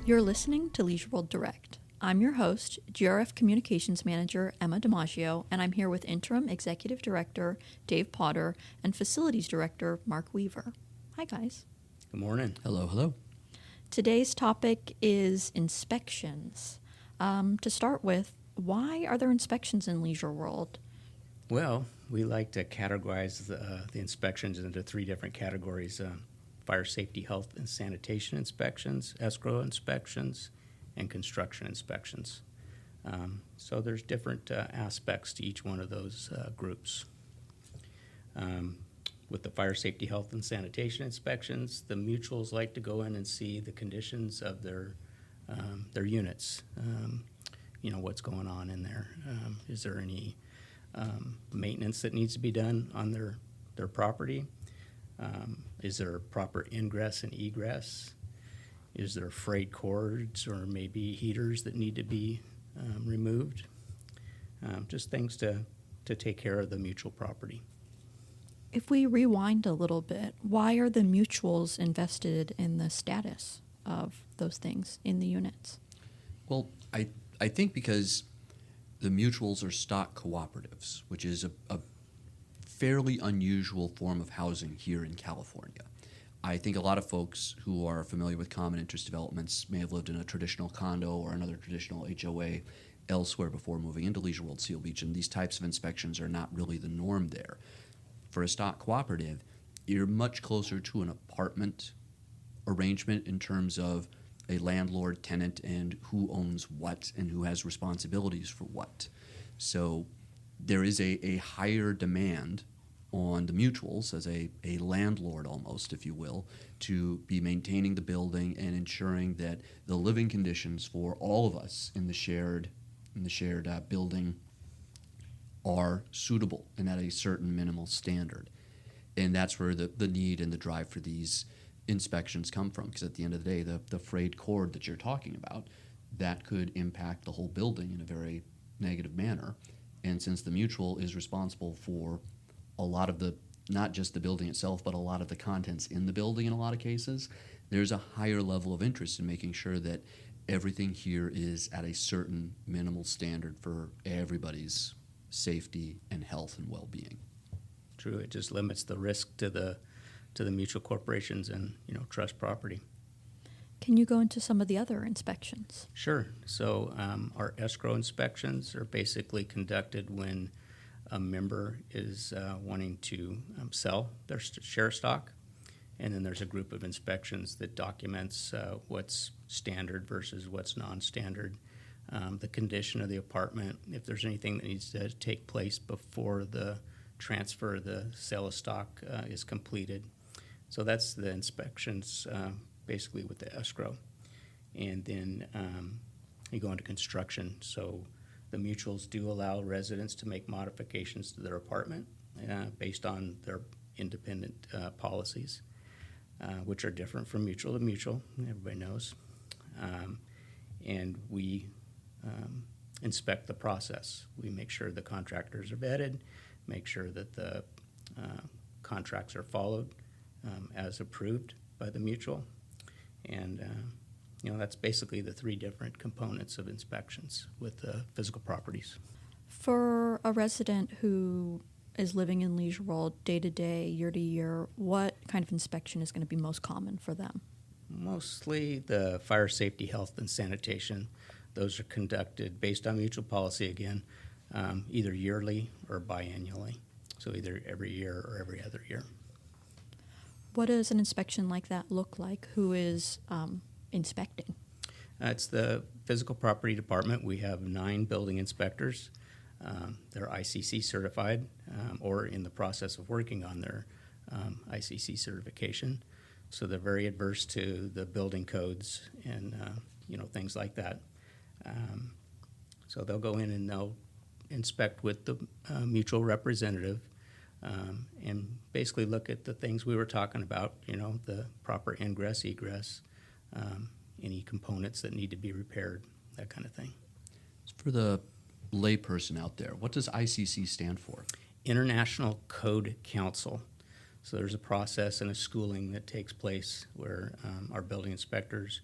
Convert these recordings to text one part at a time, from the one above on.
You're listening to Leisure World Direct. I'm your host, GRF Communications Manager Emma DiMaggio, and I'm here with Interim Executive Director Dave Potter and Facilities Director Mark Weaver. Hi, guys. Good morning. Hello, hello. Today's topic is inspections. To start with, why are there inspections in Leisure World? Well, we like to categorize the inspections into three different categories: fire safety, health, and sanitation inspections, escrow inspections, and construction inspections. So there's different aspects to each one of those groups. With the fire safety, health, and sanitation inspections, the mutuals like to go in and see the conditions of their units. What's going on in there. Is there any maintenance that needs to be done on their property? Is there proper ingress and egress? Is there frayed cords or maybe heaters that need to be removed? Just things to take care of the mutual property. If we rewind a little bit, why are the mutuals invested in the status of those things in the units? Well, I think because the mutuals are stock cooperatives, which is a fairly unusual form of housing here in California. I think a lot of folks who are familiar with common interest developments may have lived in a traditional condo or another traditional HOA elsewhere before moving into Leisure World Seal Beach, and these types of inspections are not really the norm there. For a stock cooperative, you're much closer to an apartment arrangement in terms of a landlord, tenant, and who owns what and who has responsibilities for what. So there is a higher demand on the mutuals as a landlord almost, if you will, to be maintaining the building and ensuring that the living conditions for all of us in the shared building are suitable and at a certain minimal standard. And that's where the need and the drive for these inspections come from, because at the end of the day, the frayed cord that you're talking about, that could impact the whole building in a very negative manner. And since the mutual is responsible for a lot of not just the building itself, but a lot of the contents in the building in a lot of cases, there's a higher level of interest in making sure that everything here is at a certain minimal standard for everybody's safety and health and well-being. True, it just limits the risk to the mutual corporations and trust property. Can you go into some of the other inspections? Sure. So our escrow inspections are basically conducted when a member is wanting to sell their share stock, and then there's a group of inspections that documents what's standard versus what's non-standard, the condition of the apartment, if there's anything that needs to take place before the transfer of the sale of stock is completed. So that's the inspections basically with the escrow. And then you go into construction. So the mutuals do allow residents to make modifications to their apartment based on their independent policies, which are different from mutual to mutual, everybody knows. And we inspect the process. We make sure the contractors are vetted, make sure that the contracts are followed as approved by the mutual. And that's basically the three different components of inspections with the physical properties. For a resident who is living in Leisure World day to day, year to year, what kind of inspection is going to be most common for them? Mostly the fire safety, health, and sanitation. Those are conducted based on mutual policy again, either yearly or biannually. So either every year or every other year. What does an inspection like that look like? Who is inspecting? It's the physical property department. We have 9 building inspectors. They're ICC certified or in the process of working on their ICC certification. So they're very adverse to the building codes and things like that. So they'll go in and they'll inspect with the mutual representative and basically look at the things we were talking about, the proper ingress, egress, any components that need to be repaired, that kind of thing. For the layperson out there, what does ICC stand for? International Code Council. So there's a process and a schooling that takes place where our building inspectors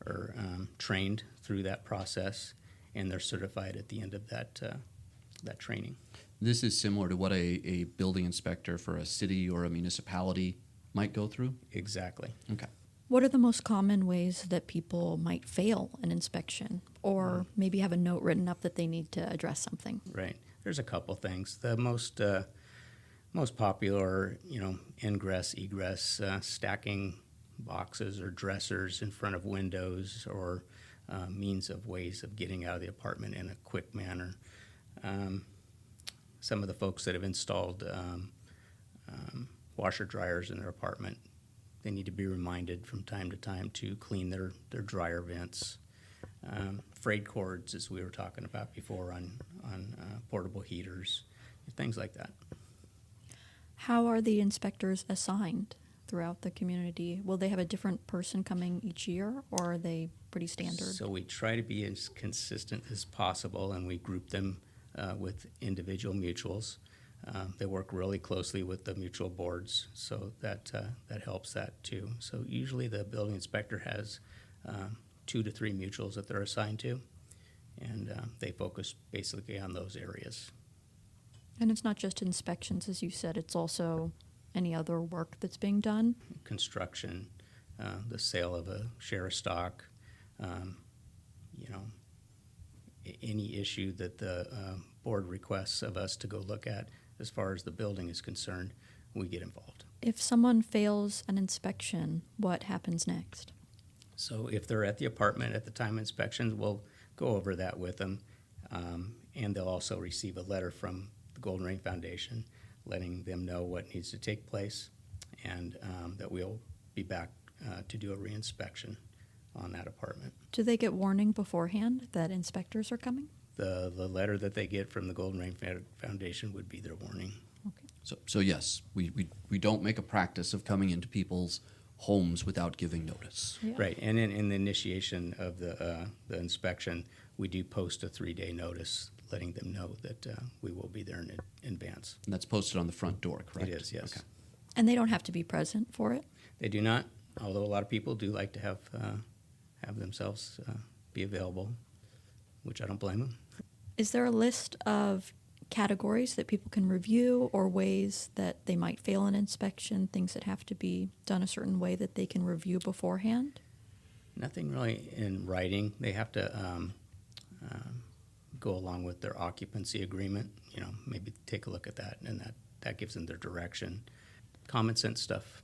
are trained through that process, and they're certified at the end of that training. This is similar to what a building inspector for a city or a municipality might go through? Exactly. Okay. What are the most common ways that people might fail an inspection or maybe have a note written up that they need to address something? Right. There's a couple things. The most popular, ingress, egress, stacking boxes or dressers in front of windows, or means of ways of getting out of the apartment in a quick manner. Some of the folks that have installed washer dryers in their apartment, they need to be reminded from time to time to clean their dryer vents. Frayed cords, as we were talking about before, on portable heaters, things like that. How are the inspectors assigned throughout the community? Will they have a different person coming each year, or are they pretty standard? So we try to be as consistent as possible, and we group them with individual mutuals. They work really closely with the mutual boards, so that helps that too. So usually the building inspector has 2 to 3 mutuals that they're assigned to, and they focus basically on those areas. And it's not just inspections, as you said, it's also any other work that's being done? Construction, the sale of a share of stock, any issue that the board requests of us to go look at as far as the building is concerned, we get involved. If someone fails an inspection, what happens next? So if they're at the apartment at the time of inspection, we'll go over that with them, and they'll also receive a letter from the Golden Rain Foundation letting them know what needs to take place, and that we'll be back to do a reinspection on that apartment. Do they get warning beforehand that inspectors are coming? The letter that they get from the Golden Rain Foundation would be their warning. Okay. So yes, we don't make a practice of coming into people's homes without giving notice. Yeah. Right, and in the initiation of the inspection, we do post a 3-day notice letting them know that we will be there in advance. And that's posted on the front door, correct? It is, yes. Okay. And they don't have to be present for it? They do not, although a lot of people do like to have themselves be available, which I don't blame them. Is there a list of categories that people can review, or ways that they might fail an inspection, things that have to be done a certain way that they can review beforehand? Nothing really in writing. They have to go along with their occupancy agreement, maybe take a look at that, and that gives them their direction. Common sense stuff.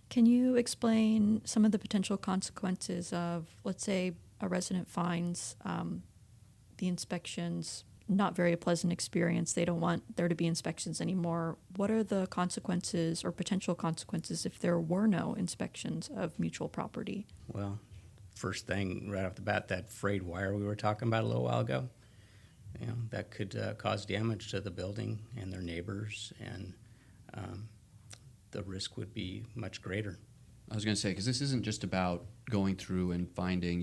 Can you explain some of the potential consequences of, let's say, a resident finds the inspections not very pleasant experience, they don't want there to be inspections anymore? What are the consequences or potential consequences if there were no inspections of mutual property? Well, first thing right off the bat, that frayed wire we were talking about a little while ago, that could cause damage to the building and their neighbors, and the risk would be much greater. I was going to say, because this isn't just about going through and finding,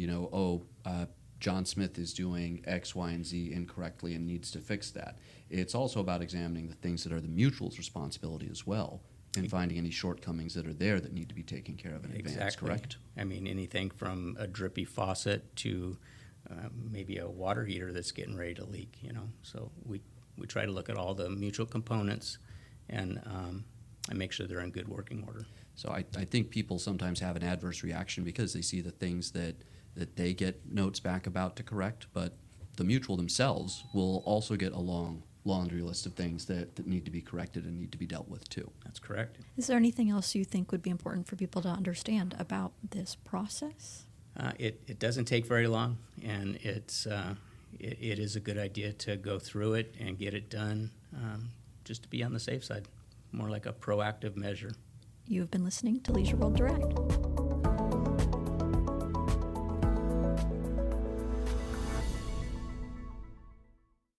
John Smith is doing X, Y, and Z incorrectly and needs to fix that. It's also about examining the things that are the mutual's responsibility as well, and finding any shortcomings that are there that need to be taken care of in advance, Exactly. correct? I mean, anything from a drippy faucet to maybe a water heater that's getting ready to leak, So we try to look at all the mutual components and make sure they're in good working order. So I think people sometimes have an adverse reaction because they see the things that they get notes back about to correct, but the mutual themselves will also get a long laundry list of things that need to be corrected and need to be dealt with too. That's correct. Is there anything else you think would be important for people to understand about this process? It doesn't take very long, and it is a good idea to go through it and get it done, just to be on the safe side, more like a proactive measure. You've been listening to Leisure World Direct.